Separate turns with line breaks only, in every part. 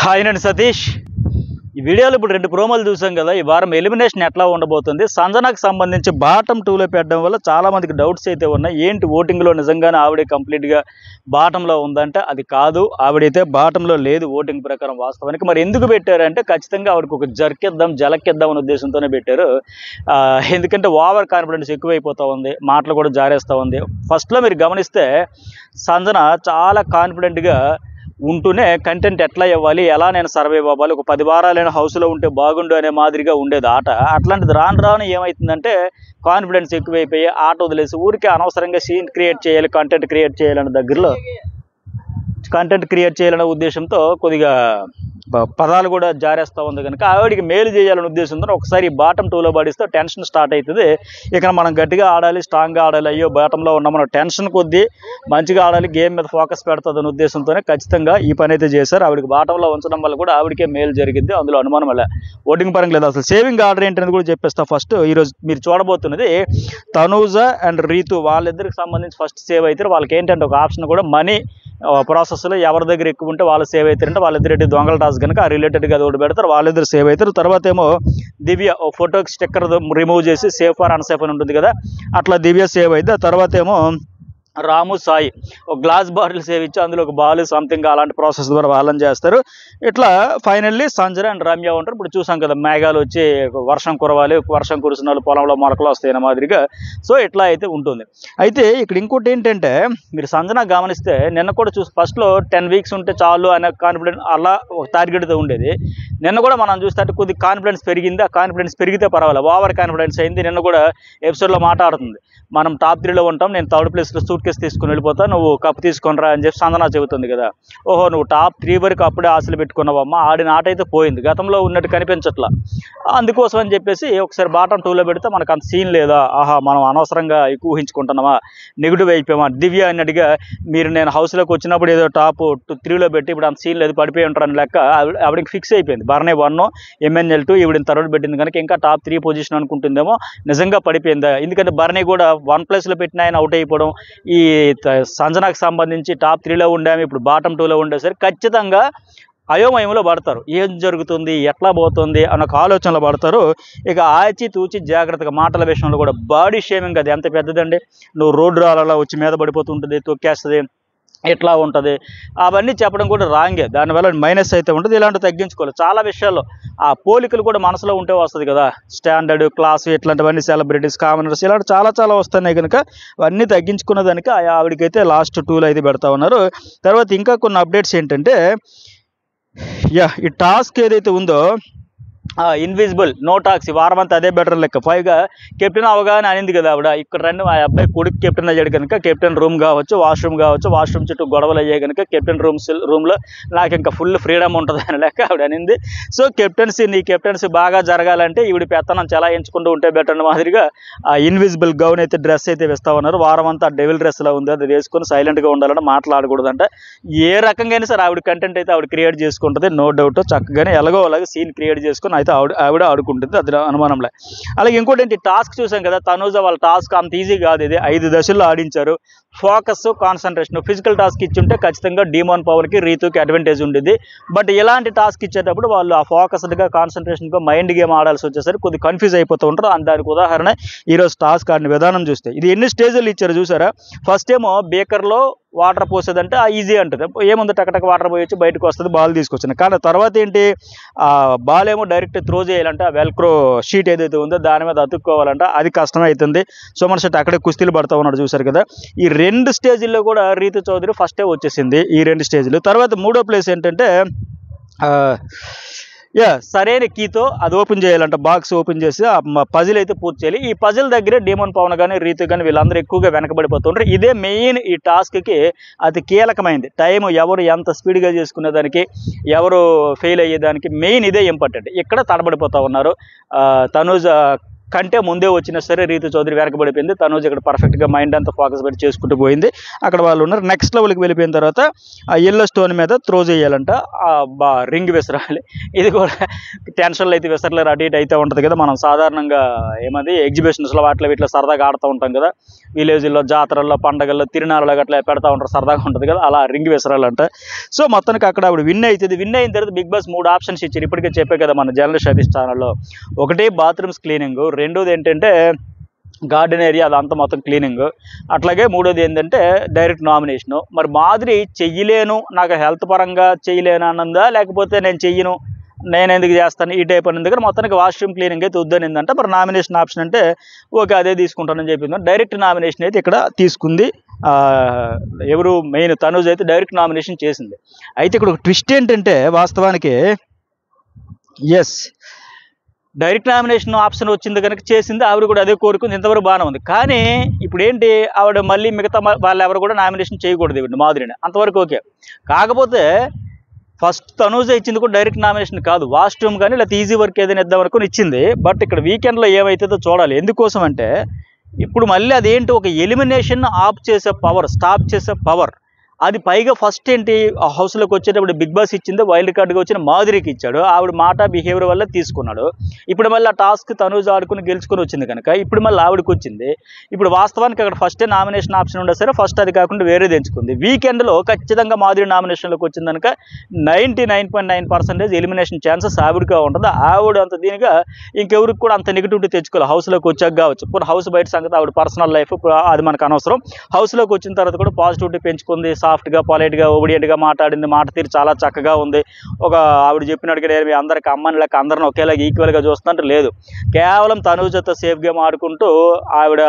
Hi అండి సతీష్. ఈ వీడియోలో ఇప్పుడు 2 ప్రోమోలు చూసాం కదా. ఈ వారం ఎలిమినేషన్ ఎట్లా ఉండబోతుంది, సంజనాకు సంబంధించి బాటమ్ 2లో పెట్టడం వల్ల చాలా మందికి డౌట్స్ అయితే ఉన్నాయి. ఏంటి ఓటింగ్లో నిజంగానే ఆవిడే కంప్లీట్గా బాటంలో ఉందంటే అది కాదు, ఆవిడైతే బాటంలో లేదు ఓటింగ్ ప్రకారం వాస్తవానికి. మరి ఎందుకు పెట్టారంటే ఖచ్చితంగా ఆవిడకి ఒక జలక్కిద్దాం అనే ఉద్దేశంతోనే పెట్టారు. ఎందుకంటే ఓవర్ కాన్ఫిడెన్స్ ఎక్కువైపోతూ ఉంది, మాటలు కూడా జారేస్తూ ఉంది. ఫస్ట్లో మీరు గమనిస్తే సంజన చాలా కాన్ఫిడెంట్గా ఉంటూనే కంటెంట్ ఎట్లా ఇవ్వాలి, ఎలా నేను సర్వైవ్ అవ్వాలి, ఒక 10 వారాలైన హౌస్లో ఉంటే బాగుండు అనే మాదిరిగా ఉండేది ఆట. అట్లాంటిది రాను ఏమవుతుందంటే కాన్ఫిడెన్స్ ఎక్కువైపోయి ఆట వదిలేసి ఊరికే అనవసరంగా సీన్ క్రియేట్ చేయాలి, కంటెంట్ క్రియేట్ చేయాలనే దగ్గరలో కంటెంట్ క్రియేట్ చేయాలనే ఉద్దేశంతో కొద్దిగా పదాలు కూడా జారేస్తూ ఉంది. కనుక ఆవిడికి మేలు చేయాలనే ఉద్దేశంతో ఒకసారి బాటమ్ 2లో పడిస్తే టెన్షన్ స్టార్ట్ అవుతుంది. ఇక మనం గట్టిగా ఆడాలి, స్ట్రాంగ్గా ఆడాలి, అయ్యో బాటంలో ఉన్నాం మన టెన్షన్ కొద్దీ మంచిగా ఆడాలి, గేమ్ మీద ఫోకస్ పెడుతుంది అనే ఉద్దేశంతోనే ఖచ్చితంగా ఈ పని అయితే చేశారు. ఆవిడకి బాటంలో ఉంచడం వల్ల కూడా ఆవిడకే మేలు జరిగింది, అందులో అనుమానం వల్ల. ఓటింగ్ పరంగా లేదు. అసలు సేవింగ్ ఆర్డర్ ఏంటనేది కూడా చెప్పేస్తా. ఫస్ట్ ఈరోజు మీరు చూడబోతున్నది తనూజ అండ్ రీతు, వాళ్ళిద్దరికి సంబంధించి ఫస్ట్ సేవ్ అవుతారు. వాళ్ళకి ఏంటంటే ఒక ఆప్షన్ కూడా మనీ ప్రాసెస్లో ఎవరి దగ్గర ఎక్కువ ఉంటే వాళ్ళు సేవ్ అవుతారంటే వాళ్ళిద్దరు దొంగల టాస్ కనుక ఆ రిలేటెడ్గా అది ఒకటి పెడతారు, వాళ్ళిద్దరు సేవ్ అవుతారు. తర్వాత ఏమో దివ్య ఫోటోకి స్టిక్కర్ రిమూవ్ చేసి సేఫ్ ఆర్ అన్సేఫ్ అని ఉంటుంది కదా, అట్లా దివ్య సేవ్ అయితే. తర్వాత ఏమో రాము సాయి ఒక గ్లాస్ బాటిల్ సేవ్ ఇచ్చి అందులో ఒక బాల్ సంథింగ్ అలాంటి ప్రాసెస్ ద్వారా వాళ్ళని చేస్తారు. ఇట్లా ఫైనల్లీ సంజన అండ్ రమ్య ఉంటారు. ఇప్పుడు చూసాం కదా, మేఘాలు వచ్చి వర్షం కురవాలి, వర్షం కురిసిన వాళ్ళు పొలంలో మొలకలు వస్తాయి అనే మాదిరిగా. సో ఇట్లా అయితే ఉంటుంది. అయితే ఇక్కడ ఇంకోటి ఏంటంటే మీరు సంజన గమనిస్తే నిన్న కూడా ఫస్ట్లో 10 వీక్స్ ఉంటే చాలు అనే కాన్ఫిడెన్స్ అలా ఒక టార్గెట్తో ఉండేది. నిన్న కూడా మనం చూస్తే కొద్ది కాన్ఫిడెన్స్ పెరిగింది. ఆ కాన్ఫిడెన్స్ పెరిగితే పర్వాలేదు, ఓవర్ కాన్ఫిడెన్స్ అయింది. నిన్న కూడా ఎపిసోడ్లో మాట్లాడుతుంది, మనం టాప్ 3లో ఉంటాం, నేను 3rd ప్లేస్లో సూట్ కేసు తీసుకుని వెళ్ళిపోతా, నువ్వు కప్పు తీసుకొనిరా అని చెప్పి సంజన చెబుతుంది కదా. ఓహో, నువ్వు టాప్ 3 వరకు అప్పుడే ఆశలు పెట్టుకున్నావమ్మా, ఆడిన ఆట అయితే పోయింది, గతంలో ఉన్నట్టు కనిపించట్లా. అందుకోసం అని చెప్పేసి ఒకసారి బాటమ్ 2లో పెడితే మనకు అంత సీన్ లేదా, ఆహా మనం అనవసరంగా ఎక్కువ ఊహించుకుంటున్నామా, నెగిటివ్ అయిపోయామా. దివ్య అన్నట్టుగా మీరు నేను హౌస్లోకి వచ్చినప్పుడు ఏదో టాప్ 3లో పెట్టి ఇప్పుడు అంత సీన్ లేదు పడిపోయి ఉంటారని లెక్క ఆవిడకి ఫిక్స్ అయిపోయింది. బర్నే 1, MNL 2 ఈవిడిని 3rd పెట్టింది కనుక ఇంకా టాప్ 3 పొజిషన్ అనుకుంటుందేమో, నిజంగా పడిపోయిందా. ఎందుకంటే బర్నే కూడా 1 ప్లేస్లో పెట్టిన ఆయన అవుట్ అయిపోవడం, ఈ సంజనాకు సంబంధించి టాప్ 3లో ఉండాము ఇప్పుడు బాటమ్ 2లో ఉండేసరికి ఖచ్చితంగా అయోమయంలో పడతారు. ఏం జరుగుతుంది, ఎట్లా పోతుంది అన్న ఒక ఆలోచనలో పడతారు. ఇక ఆచి తూచి జాగ్రత్తగా మాటల విషయంలో కూడా బాడీ షేమింగ్ అది ఎంత పెద్దదండి. నువ్వు రోడ్డు రాళ్ళలా వచ్చి మీద పడిపోతుంటుంది, తొక్కేస్తుంది, ఎట్లా ఉంటుంది, అవన్నీ చెప్పడం కూడా రాంగే. దానివల్ల మైనస్ అయితే ఉంటుంది. ఇలాంటివి తగ్గించుకోవాలి. చాలా విషయాల్లో ఆ పోలికలు కూడా మనసులో ఉంటే వస్తుంది కదా, స్టాండర్డ్ క్లాస్ ఇట్లాంటివన్నీ, సెలబ్రిటీస్ కామనర్స్ ఇలాంటి చాలా వస్తున్నాయి కనుక అవన్నీ తగ్గించుకున్న దానికి ఆవిడకైతే లాస్ట్ 2లో అయితే పెడతా ఉన్నారు. తర్వాత ఇంకా కొన్ని అప్డేట్స్ ఏంటంటే ఈ టాస్క్ ఏదైతే ఉందో ఇన్విజిబుల్ నో టాక్స్ ఈ వారం అంతా అదే బెటర్ లెక్క. పైగా కెప్టెన్ అవగానే అనింది కదా ఆవిడ, ఇక్కడ రండి మా అబ్బాయి కొడుకు కెప్టెన్ అయ్యాడు కనుక కెప్టెన్ రూమ్ కావచ్చు, వాష్రూమ్ చుట్టూ గొడవలు అయ్యాయి కనుక కెప్టెన్ రూమ్లో నాకు ఇంకా ఫుల్ ఫ్రీడమ్ ఉంటుంది అని లెక్క ఆవిడ అనింది. సో నీ కెప్టెన్సీ బాగా జరగాలంటే ఈవిడ పెత్తనం చలాయించుకుంటూ ఉంటే బెటర్ అన్న మాదిరిగా ఆ ఇన్విజిబుల్ గౌన్ అయితే డ్రెస్ అయితే వేస్తా ఉన్నారు. వారం అంతా డెవిల్ డ్రెస్లో ఉంది, అది వేసుకొని సైలెంట్గా ఉండాలంటే మాట్లాడకూడదంట. ఏ రకంగా సరే ఆవిడ కంటెంట్ అయితే ఆవిడ క్రియేట్ చేసుకుంటుంది, నో డౌట్. చక్కగానే ఎలాగో అలాగే సీన్ క్రియేట్ చేసుకొని అయితే ఆవిడ ఆడుకుంటుంది, అది అనుమానంలే. అలాగే ఇంకోటి ఏంటి, టాస్క్ చూసాం కదా, తనూజ వాళ్ళ టాస్క్ అంత ఈజీ కాదు. ఇది 5 దశల్లో ఆడించారు. Focus, concentration. ఫిజికల్ టాస్క్ ఇచ్చుంటే ఖచ్చితంగా డీమోన్ పవర్కి రీతుకి అడ్వాంటేజ్ ఉండేది. బట్ ఇలాంటి టాస్క్ ఇచ్చేటప్పుడు వాళ్ళు ఆ ఫోకస్డ్గా కాన్సన్ట్రేషన్గా మైండ్ గేమ్ ఆడాల్సి వచ్చేసరికి కొద్దిగా కన్ఫ్యూజ్ అయిపోతూ ఉంటారు. దానికి ఉదాహరణ ఈరోజు టాస్క్ ఆడిన విధానం చూస్తే ఇది ఎన్ని స్టేజ్లు ఇచ్చారు చూసారా. ఫస్ట్ ఏమో బేకర్లో వాటర్ పోసేదంటే ఈజీ అంటుంది, ఏముంది టకటక వాటర్ పోయొచ్చు, బయటకు వస్తుంది, బాల్ తీసుకొచ్చింది. కానీ తర్వాత ఏంటి, బాల్ ఏమో డైరెక్ట్ త్రో చేయాలంటే ఆ వెల్క్రో షీట్ ఏదైతే ఉందో దాని మీద అతుక్కోవాలంటే అది కష్టం అవుతుంది. సుమన్ శెట్టి అక్కడే కుస్తీలు పడతా ఉన్నాడు చూసారు కదా. ఈ 2 స్టేజ్ల్లో కూడా రీతు చౌదరి ఫస్టే వచ్చేసింది, ఈ 2 స్టేజ్లు. తర్వాత 3వ ప్లేస్ ఏంటంటే సరైన కీతో అది ఓపెన్ చేయాలంట, బాక్స్ ఓపెన్ చేసి ఆ పజిల్ అయితే పూర్తి చేయాలి. ఈ పజిల్ దగ్గరే డీమోన్ పవన్ కానీ రీతు కానీ వీళ్ళందరూ ఎక్కువగా వెనకబడిపోతుంటారు. ఇదే మెయిన్ ఈ టాస్క్కి అతి కీలకమైంది. టైం ఎవరు ఎంత స్పీడ్గా చేసుకునేదానికి, ఎవరు ఫెయిల్ అయ్యేదానికి మెయిన్ ఇదే ఇంపార్టెంట్. ఇక్కడ తడబడిపోతూ ఉన్నారు. తనూజ కంటే ముందే వచ్చినా సరే రీతు చౌదరి వెనకబడిపోయింది. తనూజ్ ఇక్కడ పర్ఫెక్ట్గా మైండ్ అంతా ఫోకస్ పెట్టి చేసుకుంటూ పోయింది. అక్కడ వాళ్ళు ఉన్నారు. నెక్స్ట్ లెవెల్కి వెళ్ళిపోయిన తర్వాత ఆ ఎల్లో స్టోన్ మీద త్రో చేయాలంట, రింగ్ విసరాలి. ఇది కూడా టెన్షన్లు అయితే విసరలేరు, అటు ఇటు అయితే ఉంటుంది కదా. మనం సాధారణంగా ఏమది ఎగ్జిబిషన్స్లో వాటిలో వీటిలో సరదాగా ఆడుతూ ఉంటాం కదా, విలేజ్లో జాతరల్లో పండగల్లో తిరునాళ్ళలో అట్లా పెడతా ఉంటారు, సరదాగా ఉంటుంది కదా, అలా రింగ్ విసరాలంట. సో మొత్తానికి అక్కడ ఆవిడ విన్ అవుతుంది. విన్ అయిన తర్వాత బిగ్ బాస్ 3 ఆప్షన్స్ ఇచ్చారు. ఇప్పటికే చెప్పే కదా మన జర్నలిస్ట్ సతీష్ ఛానల్లో. ఒకటి బాత్రూమ్స్ క్లీనింగ్, రెండోది ఏంటంటే గార్డెన్ ఏరియా అదంతా మొత్తం క్లీనింగ్, అట్లాగే మూడోది ఏంటంటే డైరెక్ట్ నామినేషను. మరి మాధురి చెయ్యలేను, నాకు హెల్త్ పరంగా చేయలేను అన్నదా, లేకపోతే నేను చెయ్యను, నేను ఎందుకు చేస్తాను ఈ టైప్ అని దగ్గర మొత్తానికి వాష్రూమ్ క్లీనింగ్ అయితే వద్దనిందంటే, మరి నామినేషన్ ఆప్షన్ అంటే ఓకే అదే తీసుకుంటానని చెప్పింది. డైరెక్ట్ నామినేషన్ అయితే ఇక్కడ తీసుకుంది. ఎవరు మెయిన్ తనూజ్ అయితే డైరెక్ట్ నామినేషన్ చేసింది. అయితే ఇక్కడ ఒక ట్విస్ట్ ఏంటంటే వాస్తవానికి ఎస్ డైరెక్ట్ నామినేషన్ ఆప్షన్ వచ్చింది కనుక చేసింది, ఆవిడ కూడా అదే కోరుకుంది, ఇంతవరకు బాగానే ఉంది. కానీ ఇప్పుడు ఏంటి, ఆవిడ మళ్ళీ మిగతా వాళ్ళు ఎవరు కూడా నామినేషన్ చేయకూడదు ఇవి మాధురిని, అంతవరకు ఓకే. కాకపోతే ఫస్ట్ తనూజ ఇచ్చింది కూడా డైరెక్ట్ నామినేషన్ కాదు, వాష్రూమ్ కానీ లేకపోతే ఈజీ వర్క్ ఏదైనా ఇద్దాం అనుకుని ఇచ్చింది. బట్ ఇక్కడ వీకెండ్లో ఏమైతుందో చూడాలి. ఎందుకోసం అంటే ఇప్పుడు మళ్ళీ అదేంటి, ఒక ఎలిమినేషన్ ఆఫ్ చేసే పవర్, స్టాప్ చేసే పవర్, అది పైగా ఫస్ట్ ఏంటి ఆ హౌస్లోకి వచ్చేటప్పుడు బిగ్ బాస్ ఇచ్చింది వైల్డ్ కార్డ్గా వచ్చిన మాధురికి ఇచ్చాడు, ఆవిడ మాట బిహేవియర్ వల్ల తీసుకున్నాడు. ఇప్పుడు మళ్ళీ ఆ టాస్క్ తనూజ్ ఆడుకుని గెలుచుకొని వచ్చింది కనుక ఇప్పుడు మళ్ళీ ఆవిడకి వచ్చింది. ఇప్పుడు వాస్తవానికి అక్కడ ఫస్టే నామినేషన్ ఆప్షన్ ఉండే సరే ఫస్ట్ అది కాకుండా వేరేది ఎంచుకుంది. వీకెండ్లో ఖచ్చితంగా మాధురి నామినేషన్లోకి వచ్చింది కనుక 99.9% ఎలిమినేషన్ ఛాన్సెస్ ఆవిడగా ఉంటుంది. ఆవిడ అంత దీనిగా ఇంకెవరికి కూడా అంత నెగిటివిటీ తెచ్చుకోవాలి హౌస్లోకి వచ్చాక కావచ్చు. ఇప్పుడు హౌస్ బయట సంగతి ఆవిడ పర్సనల్ లైఫ్ అది మనకు అనవసరం. హౌస్లోకి వచ్చిన తర్వాత కూడా పాజిటివిటీ పెంచుకుంది, సాఫ్ట్గా పొలైట్గా ఒబిడియంట్గా మాట్లాడింది, మాట తీరు చాలా చక్కగా ఉంది. ఒక ఆవిడ చెప్పినట్టుగా నేను మీ అందరికి అమ్మని లెక్క అందరిని ఒకేలాగా ఈక్వల్గా చూస్తుంటే లేదు, కేవలం తనూజతో సేఫ్ గేమ్ ఆడుకుంటూ ఆవిడ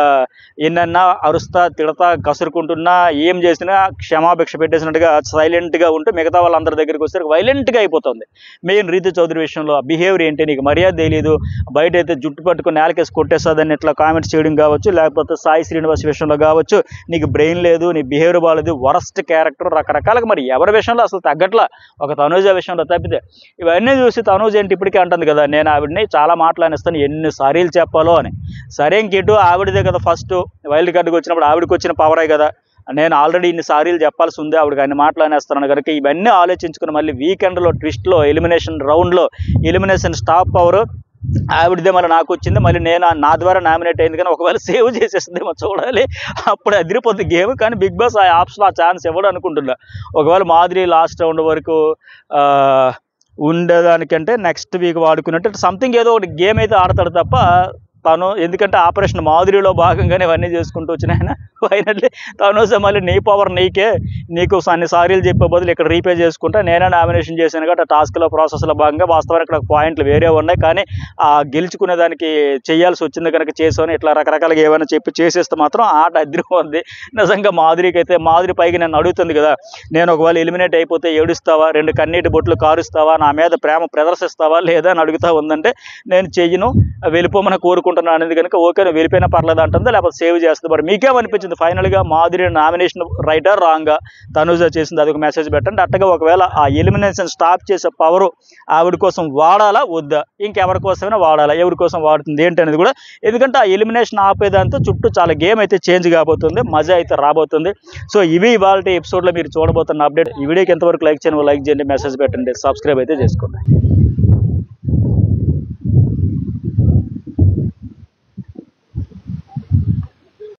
ఎన్నన్నా అరుస్తా తిడతా కసురుకుంటున్నా ఏం చేసినా క్షమాభిక్ష పెట్టేసినట్టుగా సైలెంట్గా ఉంటూ మిగతా వాళ్ళందరి దగ్గరికి వస్తే వైలెంట్గా అయిపోతుంది. మెయిన్ రీతు చౌదరి విషయంలో బిహేవియర్ ఏంటి, నీకు మర్యాద తెలియదు, బయట అయితే జుట్టు పట్టుకుని నేలకేసి కొట్టేస్తుందని ఇట్లా కామెంట్స్ చేయడం కావచ్చు, లేకపోతే సాయి శ్రీనివాస్ విషయంలో కావచ్చు, నీకు బ్రెయిన్ లేదు, నీ బిహేవియర్ బాగాలేదు, వరస్ట్ క్యారెక్టర్, రకరకాలుగా. మరి ఎవరి విషయంలో అసలు తగ్గట్లా, ఒక తనూజ విషయంలో తప్పితే. ఇవన్నీ చూసి తనూజ ఏంటి ఇప్పటికే అంటుంది కదా, నేను ఆవిడని చాలా మాట్లాడిస్తాను, ఎన్నిసార్లు చెప్పాలో అని. సరే ఇంకెటు ఆవిడదే కదా ఫస్ట్ వైల్డ్ కార్డుకి వచ్చినప్పుడు ఆవిడకి వచ్చిన పవరే కదా, నేను ఆల్రెడీ ఇన్నిసార్లు చెప్పాల్సి ఉంది, ఆవిడకి అన్ని మాట్లాడేస్తాను కనుక ఇవన్నీ ఆలోచించుకుని మళ్ళీ వీకెండ్లో ట్విస్ట్లో ఎలిమినేషన్ రౌండ్లో ఎలిమినేషన్ స్టాప్ పవర్ ఆవిడదే మళ్ళీ నాకు వచ్చింది, మళ్ళీ నేను నా ద్వారా నామినేట్ అయింది కానీ ఒకవేళ సేవ్ చేసేస్తుందేమో చూడాలి, అప్పుడు అదిరిపోతుంది గేమ్. కానీ బిగ్ బాస్ ఆ ఆప్షన్ ఆ ఛాన్స్ ఇవ్వడం అనుకుంటున్నా. ఒకవేళ మాధురి లాస్ట్ రౌండ్ వరకు ఉండేదానికంటే నెక్స్ట్ వీక్ వాడుకున్నట్టు సంథింగ్ ఏదో ఒకటి గేమ్ అయితే ఆడతాడు తప్ప తను, ఎందుకంటే ఆపరేషన్ మాధురిలో భాగంగానే ఇవన్నీ చేసుకుంటూ వచ్చిన ఆయన ఫైనల్లీ తను మళ్ళీ నీ పవర్ నీకే, నీకు అన్ని సారీలు చెప్పే బదులు ఇక్కడ రీపే చేసుకుంటా నేనే నామినేషన్ చేశాను కాబట్టి ఆ టాస్క్లో ప్రాసెస్లో భాగంగా వాస్తవానికి ఇక్కడ పాయింట్లు వేరే ఉన్నాయి, కానీ ఆ గెలుచుకునే దానికి చేయాల్సి వచ్చింది కనుక చేసాను, ఇట్లా రకరకాలుగా ఏమైనా చెప్పి చేసేస్తే మాత్రం ఆట అదిరిపోద్ది. నిజంగా మాధురికి అయితే మాధురి పైకి నన్ను అడుగుతుంది కదా, నేను ఒకవేళ ఎలిమినేట్ అయిపోతే ఏడుస్తావా, 2 కన్నీటి బొట్లు కారుస్తావా, నా మీద ప్రేమ ప్రదర్శిస్తావా లేదా అని అడుగుతా ఉందంటే నేను చెయ్యను, వెళ్ళిపోమని కోరుకుంటున్నాను అనేది కనుక ఓకే నువ్వు వెళ్ళిపోయినా పర్లేదు అంటుందా, లేకపోతే సేవ్ చేస్తుంది. మరి మీకేమనిపించింది ఫైనల్గా మాధురి నామినేషన్ రైటా రాంగా తనూజ చేసింది, అదొక మెసేజ్ పెట్టండి. అట్టగా ఒకవేళ ఆ ఎలిమినేషన్ స్టాప్ చేసే పవరు ఆవిడ కోసం వాడాలా వద్దా, ఇంకెవరి కోసమైనా వాడాలా, ఎవరి కోసం వాడుతుంది ఏంటి అనేది కూడా, ఎందుకంటే ఆ ఎలిమినేషన్ ఆపేదాంతో చుట్టూ చాలా గేమ్ అయితే చేంజ్ కాబోతుంది, మజా అయితే రాబోతుంది. సో ఇవి ఇవాళ ఎపిసోడ్లో మీరు చూడబోతున్న అప్డేట్. ఈ వీడియోకి ఎంతవరకు లైక్ చేయండి, మెసేజ్ పెట్టండి, సబ్స్క్రైబ్ అయితే చేసుకోండి.